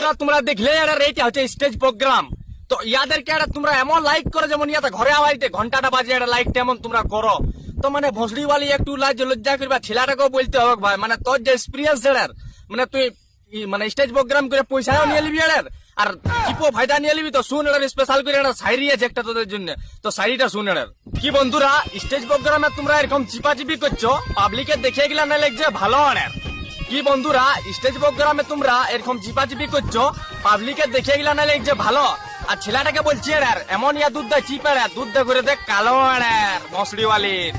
বন্ধুরা তোমরা দেখলে এইটা হচ্ছে স্টেজ প্রোগ্রাম। তো ইয়াদেরকে তোমরা এমন লাইক করো যেমন ইয়াতে ঘরে আওয়াইতে ঘন্টাটা বাজে লাইকটা এমন তোমরা করো। তো মানে ভসড়িওয়ালি একটু লজ্জা করবা, ছেলেটাকেও বলতে হবে ভাই, মানে তোর যে এক্সপিরিয়েন্স মানে তুই মানে স্টেজ প্রোগ্রাম করে পয়সাও নিয়ে নিবি আর চিপো ফায়দা নিয়ে নিবি। তো শুন স্পেশাল করে একটা শায়রি আছে একটা তোদের জন্য, তো শায়রিটা শুন। কি বন্ধুরা, স্টেজ প্রোগ্রামে তোমরা এরকম চিপাচিপি করছো, পাবলিকে দেখে গেলে না লাগছে ভালো কি বন্ধুরা, স্টেজ প্রোগ্রামে তোমরা এরকম চিপাচিপি করছো, পাবলিকে দেখে গেলে না লাগছে ভালো। আর ছেলেটাকে বলছি এমন ইয়া দুধ দেয় চিপে দুধ করে দেখ কালো মশড়িওয়ালির।